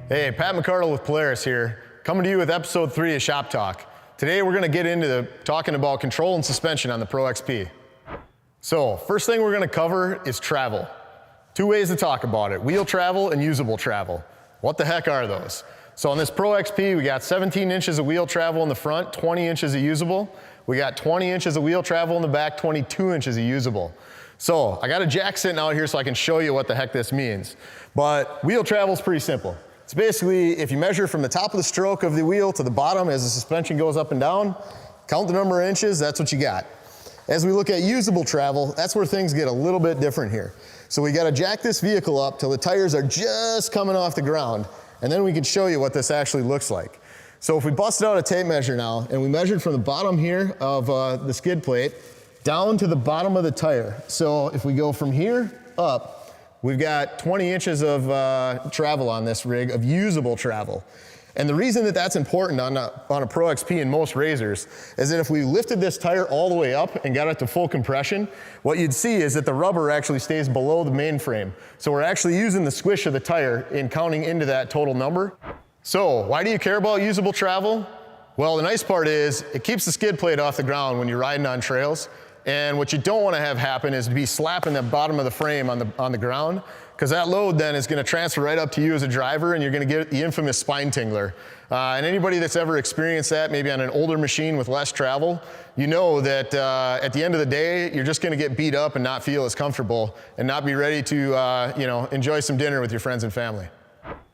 Hey, Pat McCardle with Polaris here, coming to you with episode 3 of Shop Talk. Today we're going to get into talking about control and suspension on the Pro XP. So, first thing we're going to cover is travel. Two ways to talk about it, wheel travel and usable travel. What the heck are those? So on this Pro XP, we got 17 inches of wheel travel in the front, 20 inches of usable. We got 20 inches of wheel travel in the back, 22 inches of usable. So, I got a jack sitting out here so I can show you what the heck this means. But wheel travel is pretty simple. It's basically, if you measure from the top of the stroke of the wheel to the bottom as the suspension goes up and down, count the number of inches, that's what you got. As we look at usable travel, that's where things get a little bit different here. So we gotta jack this vehicle up till the tires are just coming off the ground, and then we can show you what this actually looks like. So if we busted out a tape measure now, and we measured from the bottom here of the skid plate down to the bottom of the tire. So if we go from here up, we've got 20 inches of travel on this rig, of usable travel. And the reason that that's important on a Pro XP and most razors is that if we lifted this tire all the way up and got it to full compression, what you'd see is that the rubber actually stays below the main frame. So we're actually using the squish of the tire in counting into that total number. So why do you care about usable travel? Well, the nice part is it keeps the skid plate off the ground when you're riding on trails. And what you don't want to have happen is to be slapping the bottom of the frame on the ground, because that load then is going to transfer right up to you as a driver, and you're going to get the infamous spine tingler. And anybody that's ever experienced that, maybe on an older machine with less travel, you know that at the end of the day, you're just going to get beat up and not feel as comfortable and not be ready to enjoy some dinner with your friends and family.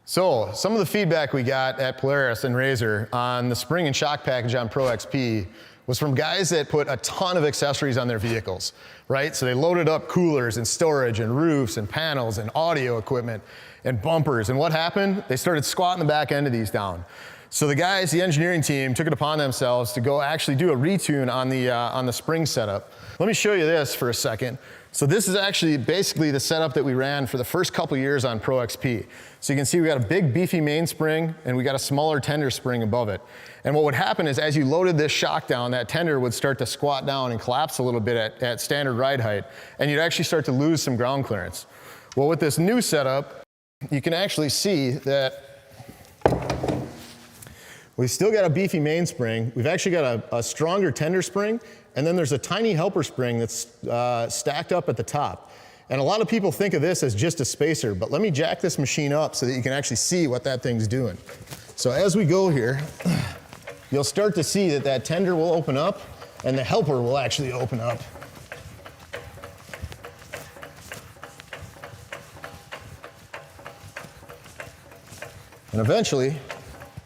So some of the feedback we got at Polaris and Razor on the spring and shock package on Pro XP was from guys that put a ton of accessories on their vehicles, right? So they loaded up coolers and storage and roofs and panels and audio equipment and bumpers. And what happened? They started squatting the back end of these down. So the guys, the engineering team, took it upon themselves to go actually do a retune on the spring setup. Let me show you this for a second. So this is actually basically the setup that we ran for the first couple years on Pro XP. So you can see we got a big beefy mainspring and we got a smaller tender spring above it. And what would happen is as you loaded this shock down, that tender would start to squat down and collapse a little bit at standard ride height, and you'd actually start to lose some ground clearance. Well, with this new setup, you can actually see that we've still got a beefy mainspring. We've actually got a stronger tender spring, and then there's a tiny helper spring that's stacked up at the top. And a lot of people think of this as just a spacer, but let me jack this machine up so that you can actually see what that thing's doing. So as we go here, you'll start to see that that tender will open up and the helper will actually open up. And eventually,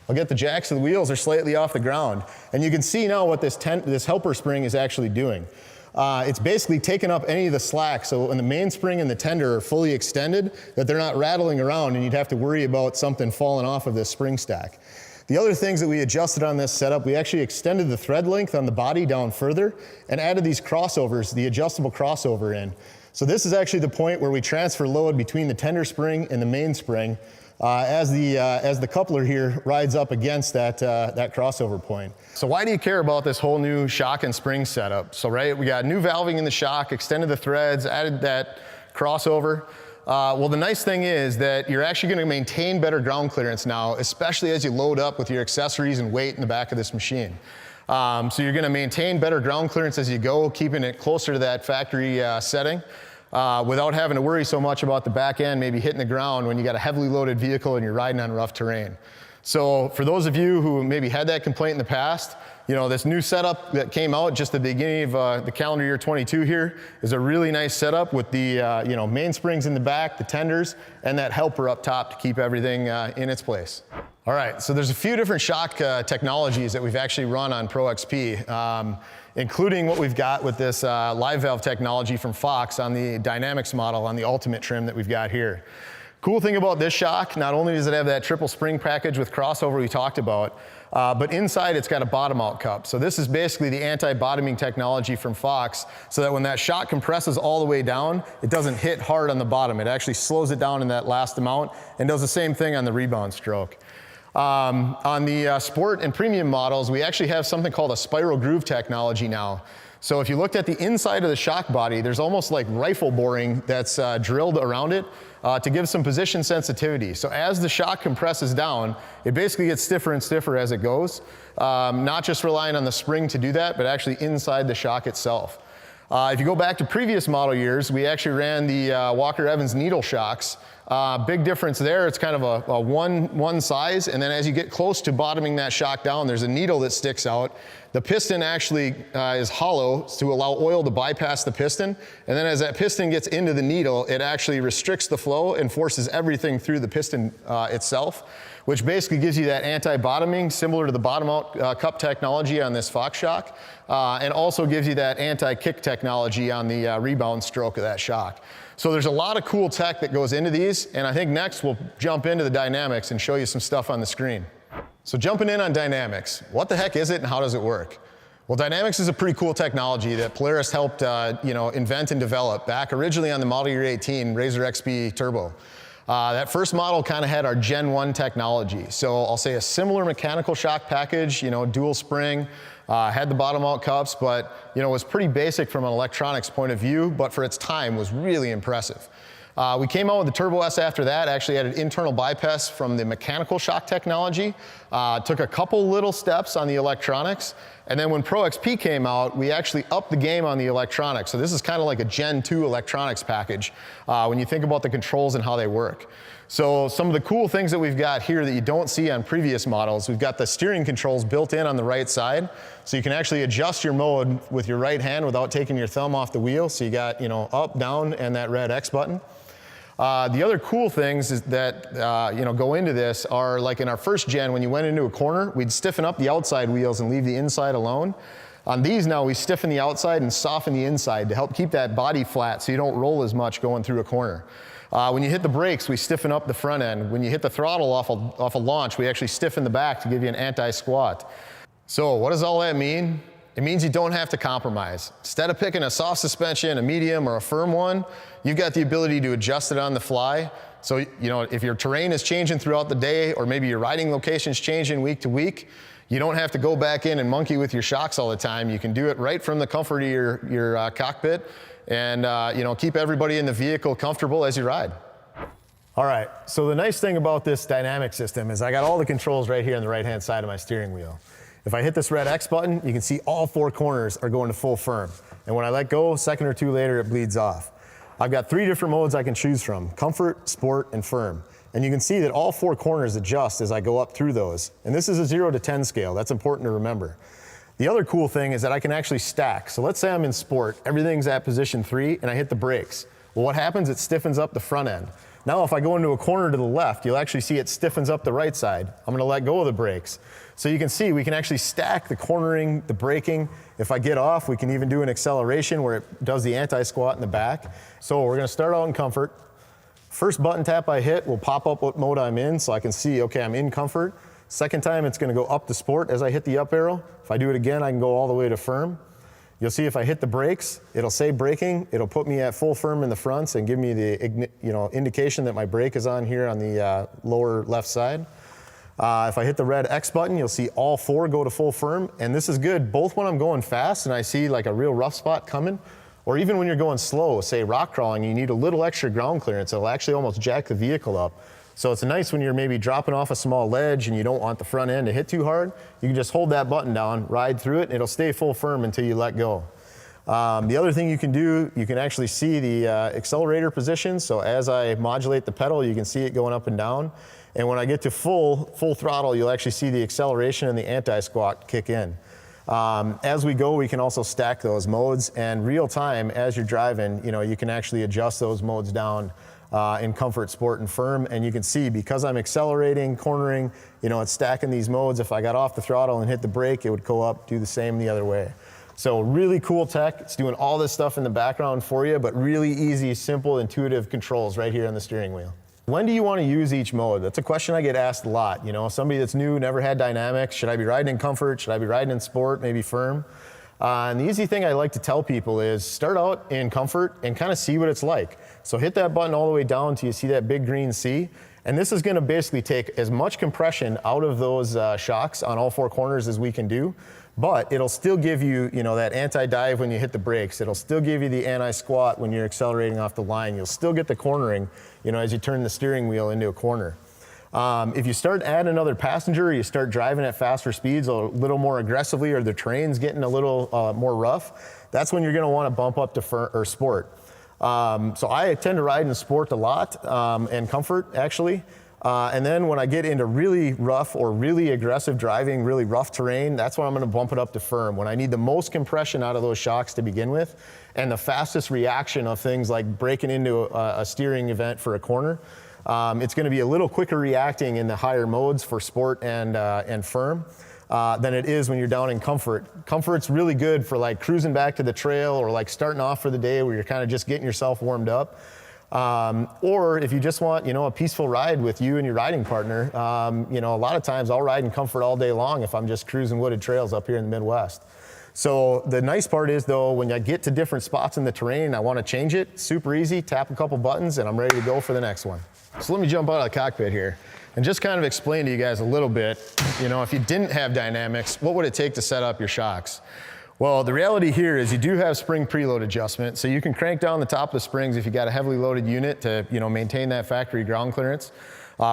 I'll get the jacks of the wheels are slightly off the ground. And you can see now what this helper spring is actually doing. It's basically taking up any of the slack, so when the mainspring and the tender are fully extended, that they're not rattling around and you'd have to worry about something falling off of this spring stack. The other things that we adjusted on this setup, we actually extended the thread length on the body down further and added these crossovers, the adjustable crossover in. So this is actually the point where we transfer load between the tender spring and the mainspring as the coupler here rides up against that crossover point. So why do you care about this whole new shock and spring setup? So right, we got new valving in the shock, extended the threads, added that crossover. Well, the nice thing is that you're actually going to maintain better ground clearance now, especially as you load up with your accessories and weight in the back of this machine. So you're going to maintain better ground clearance as you go, keeping it closer to that factory setting. Without having to worry so much about the back end maybe hitting the ground when you got a heavily loaded vehicle and you're riding on rough terrain. So for those of you who maybe had that complaint in the past, you know, this new setup that came out just at the beginning of the calendar year 22 here is a really nice setup with the mainsprings in the back, the tenders, and that helper up top to keep everything in its place. All right, so there's a few different shock technologies that we've actually run on Pro XP. Including what we've got with this live valve technology from Fox on the Dynamix model on the Ultimate trim that we've got here. Cool thing about this shock, not only does it have that triple spring package with crossover we talked about, but inside it's got a bottom out cup. So this is basically the anti-bottoming technology from Fox, so that when that shock compresses all the way down, it doesn't hit hard on the bottom. It actually slows it down in that last amount and does the same thing on the rebound stroke. On the sport and premium models, we actually have something called a spiral groove technology now. So if you looked at the inside of the shock body, there's almost like rifle boring that's drilled around it to give some position sensitivity. So as the shock compresses down, it basically gets stiffer and stiffer as it goes, not just relying on the spring to do that, but actually inside the shock itself. If you go back to previous model years, we actually ran the Walker-Evans needle shocks. Big difference there, it's kind of a one size, and then as you get close to bottoming that shock down, there's a needle that sticks out. The piston actually is hollow to allow oil to bypass the piston, and then as that piston gets into the needle, it actually restricts the flow and forces everything through the piston itself, which basically gives you that anti-bottoming, similar to the bottom-out cup technology on this Fox shock, and also gives you that anti-kick technology on the rebound stroke of that shock. So there's a lot of cool tech that goes into these, and I think next we'll jump into the Dynamix and show you some stuff on the screen. So jumping in on Dynamix, what the heck is it and how does it work? Well, Dynamix is a pretty cool technology that Polaris helped invent and develop back originally on the model year 18 Razor XP Turbo. That first model kind of had our Gen 1 technology. So I'll say a similar mechanical shock package, dual spring, had the bottom out cups, but was pretty basic from an electronics point of view, but for its time was really impressive. We came out with the Turbo S after that, actually added internal bypass from the mechanical shock technology, took a couple little steps on the electronics, and then when Pro XP came out, we actually upped the game on the electronics. So this is kind of like a Gen 2 electronics package when you think about the controls and how they work. So some of the cool things that we've got here that you don't see on previous models, we've got the steering controls built in on the right side, so you can actually adjust your mode with your right hand without taking your thumb off the wheel. So you got up, down, and that red X button. The other cool things is that go into this are like in our first gen, when you went into a corner, we'd stiffen up the outside wheels and leave the inside alone. On these now, we stiffen the outside and soften the inside to help keep that body flat so you don't roll as much going through a corner. When you hit the brakes, we stiffen up the front end. When you hit the throttle off a launch, we actually stiffen the back to give you an anti-squat. So what does all that mean? It means you don't have to compromise. Instead of picking a soft suspension, a medium, or a firm one, you've got the ability to adjust it on the fly. So, if your terrain is changing throughout the day, or maybe your riding location's changing week to week, you don't have to go back in and monkey with your shocks all the time. You can do it right from the comfort of your cockpit and keep everybody in the vehicle comfortable as you ride. All right, so the nice thing about this dynamic system is I got all the controls right here on the right-hand side of my steering wheel. If I hit this red X button, you can see all four corners are going to full firm. And when I let go, a second or two later, it bleeds off. I've got 3 different modes I can choose from: comfort, sport, and firm. And you can see that all 4 corners adjust as I go up through those. And this is a 0 to 10 scale. That's important to remember. The other cool thing is that I can actually stack. So let's say I'm in sport, everything's at position 3, and I hit the brakes. Well, what happens? It stiffens up the front end. Now, if I go into a corner to the left, you'll actually see it stiffens up the right side. I'm gonna let go of the brakes. So you can see we can actually stack the cornering, the braking. If I get off, we can even do an acceleration where it does the anti-squat in the back. So we're gonna start out in comfort. First button tap I hit will pop up what mode I'm in, so I can see, okay, I'm in comfort. Second time, it's gonna go up to sport as I hit the up arrow. If I do it again, I can go all the way to firm. You'll see if I hit the brakes, it'll say braking. It'll put me at full firm in the fronts and give me the indication that my brake is on here on the lower left side. If I hit the red X button, you'll see all 4 go to full firm. And this is good both when I'm going fast and I see like a real rough spot coming, or even when you're going slow, say rock crawling, you need a little extra ground clearance. It'll actually almost jack the vehicle up. So it's nice when you're maybe dropping off a small ledge and you don't want the front end to hit too hard. You can just hold that button down, ride through it, and it'll stay full firm until you let go. The other thing you can do, you can actually see the accelerator position. So as I modulate the pedal, you can see it going up and down. And when I get to full throttle, you'll actually see the acceleration and the anti-squat kick in. As we go, we can also stack those modes, and real time as you're driving, you can actually adjust those modes down in comfort, sport, and firm. And you can see because I'm accelerating, cornering, it's stacking these modes. If I got off the throttle and hit the brake, it would go up, do the same the other way. So really cool tech. It's doing all this stuff in the background for you, but really easy, simple, intuitive controls right here on the steering wheel. When do you want to use each mode? That's a question I get asked a lot. Somebody that's new, never had Dynamix, should I be riding in comfort? Should I be riding in sport, maybe firm? And the easy thing I like to tell people is start out in comfort and kind of see what it's like. So hit that button all the way down till you see that big green C, And this is gonna basically take as much compression out of those shocks on all four corners as we can do, but it'll still give you, that anti-dive when you hit the brakes. It'll still give you the anti-squat when you're accelerating off the line. You'll still get the cornering, as you turn the steering wheel into a corner. If you start adding another passenger, or you start driving at faster speeds a little more aggressively, or the terrain's getting a little more rough, that's when you're gonna wanna bump up to sport. So I tend to ride in sport a lot, and comfort actually. And then when I get into really rough or really aggressive driving, really rough terrain, that's when I'm gonna bump it up to firm. When I need the most compression out of those shocks to begin with, and the fastest reaction of things like breaking into a steering event for a corner, it's gonna be a little quicker reacting in the higher modes for sport and firm than it is when you're down in comfort. Comfort's really good for like cruising back to the trail, or like starting off for the day where you're kind of just getting yourself warmed up. Or if you just want, a peaceful ride with you and your riding partner, a lot of times I'll ride in comfort all day long if I'm just cruising wooded trails up here in the Midwest. So the nice part is though, when I get to different spots in the terrain and I want to change it, super easy, tap a couple buttons and I'm ready to go for the next one. So let me jump out of the cockpit here and just kind of explain to you guys a little bit, if you didn't have Dynamix, what would it take to set up your shocks? Well, the reality here is you do have spring preload adjustment, so you can crank down the top of the springs if you got a heavily loaded unit to maintain that factory ground clearance.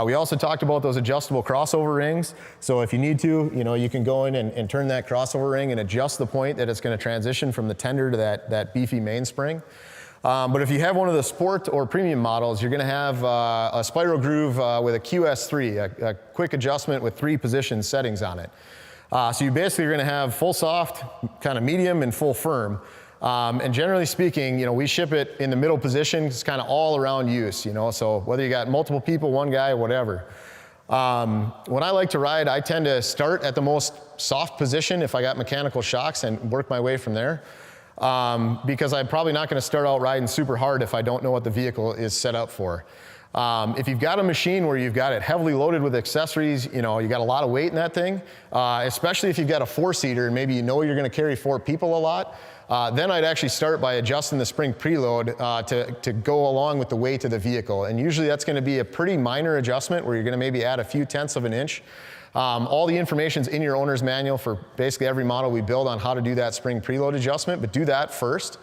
We also talked about those adjustable crossover rings, so if you need to, you can go in and turn that crossover ring and adjust the point that it's going to transition from the tender to that beefy mainspring. But if you have one of the sport or premium models, you're going to have a spiral groove with a QS3, a quick adjustment with 3 position settings on it. So you basically are going to have full soft, kind of medium, and full firm. And generally speaking, we ship it in the middle position. It's kind of all around use, so whether you got multiple people, one guy, whatever. When I like to ride, I tend to start at the most soft position if I got mechanical shocks and work my way from there. Because I'm probably not going to start out riding super hard if I don't know what the vehicle is set up for. If you've got a machine where you've got it heavily loaded with accessories, you got a lot of weight in that thing, especially if you've got a 4-seater and maybe you're going to carry 4 people a lot, then I'd actually start by adjusting the spring preload to go along with the weight of the vehicle. And usually that's going to be a pretty minor adjustment where you're going to maybe add a few tenths of an inch. All the information's in your owner's manual for basically every model we build on how to do that spring preload adjustment, but do that first.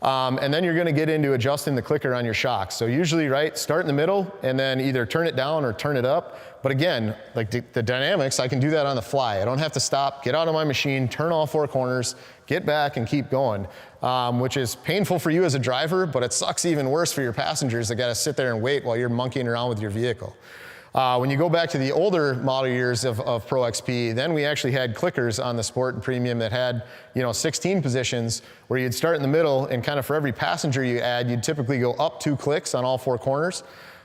And then you're going to get into adjusting the clicker on your shocks. So usually, start in the middle and then either turn it down or turn it up. But again, like the Dynamix, I can do that on the fly. I don't have to stop, get out of my machine, turn all 4 corners, get back and keep going, which is painful for you as a driver, but it sucks even worse for your passengers that got to sit there and wait while you're monkeying around with your vehicle. When you go back to the older model years of Pro XP, then we actually had clickers on the Sport and Premium that had 16 positions where you'd start in the middle and kind of for every passenger you add, you'd typically go up 2 clicks on all 4 corners.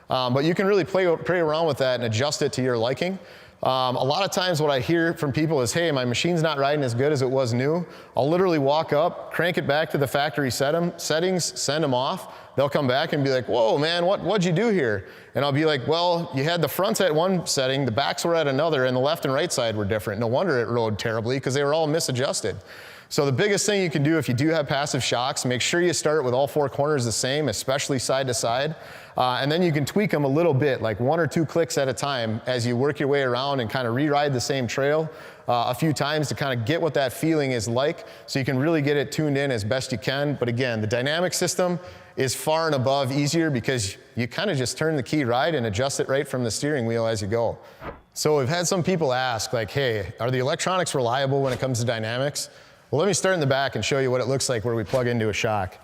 But you can really play around with that and adjust it to your liking. A lot of times what I hear from people is, hey, my machine's not riding as good as it was new. I'll literally walk up, crank it back to the factory settings, send them off. They'll come back and be like, whoa, man, what'd you do here? And I'll be like, well, you had the fronts at one setting, the backs were at another, and the left and right side were different. No wonder it rode terribly because they were all misadjusted. So the biggest thing you can do if you do have passive shocks, make sure you start with all 4 corners the same, especially side to side. And then you can tweak them a little bit, like 1 or 2 clicks at a time as you work your way around and kind of re-ride the same trail a few times to kind of get what that feeling is like so you can really get it tuned in as best you can. But again, the Dynamix system is far and above easier because you kind of just turn the key right and adjust it right from the steering wheel as you go. So we've had some people ask like, hey, are the electronics reliable when it comes to Dynamix? Well, let me start in the back and show you what it looks like where we plug into a shock.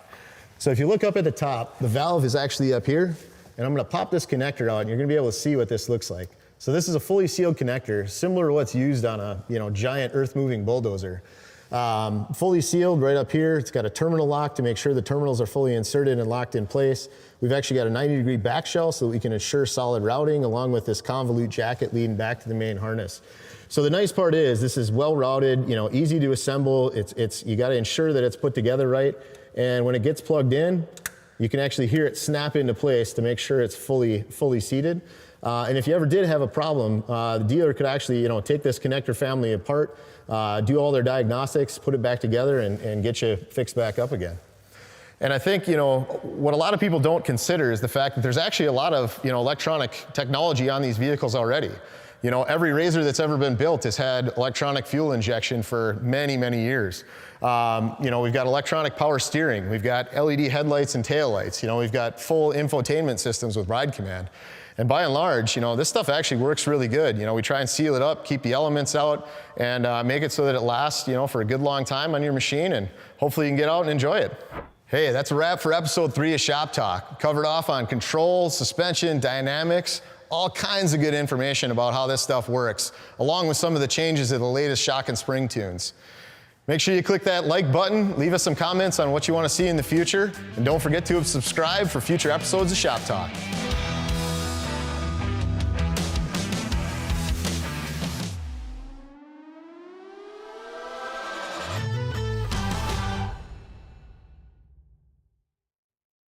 So if you look up at the top, the valve is actually up here, and I'm going to pop this connector out and you're going to be able to see what this looks like. So this is a fully sealed connector, similar to what's used on a giant earth-moving bulldozer. Fully sealed right up here. It's got a terminal lock to make sure the terminals are fully inserted and locked in place. We've actually got a 90-degree back shell so that we can ensure solid routing along with this convolute jacket leading back to the main harness. So the nice part is this is well routed, easy to assemble. You got to ensure that it's put together right. And when it gets plugged in, you can actually hear it snap into place to make sure it's fully seated. And if you ever did have a problem, the dealer could actually, take this connector family apart, do all their diagnostics, put it back together, and get you fixed back up again. And I think, what a lot of people don't consider is the fact that there's actually a lot of, electronic technology on these vehicles already. Every RZR that's ever been built has had electronic fuel injection for many, many years. We've got electronic power steering. We've got LED headlights and taillights. We've got full infotainment systems with ride command. And by and large, this stuff actually works really good. We try and seal it up, keep the elements out, and make it so that it lasts, for a good long time on your machine, and hopefully you can get out and enjoy it. Hey, that's a wrap for episode 3 of Shop Talk. Covered off on control, suspension, dynamics, all kinds of good information about how this stuff works, along with some of the changes of the latest shock and spring tunes. Make sure you click that like button, leave us some comments on what you want to see in the future, and don't forget to subscribe for future episodes of Shop Talk.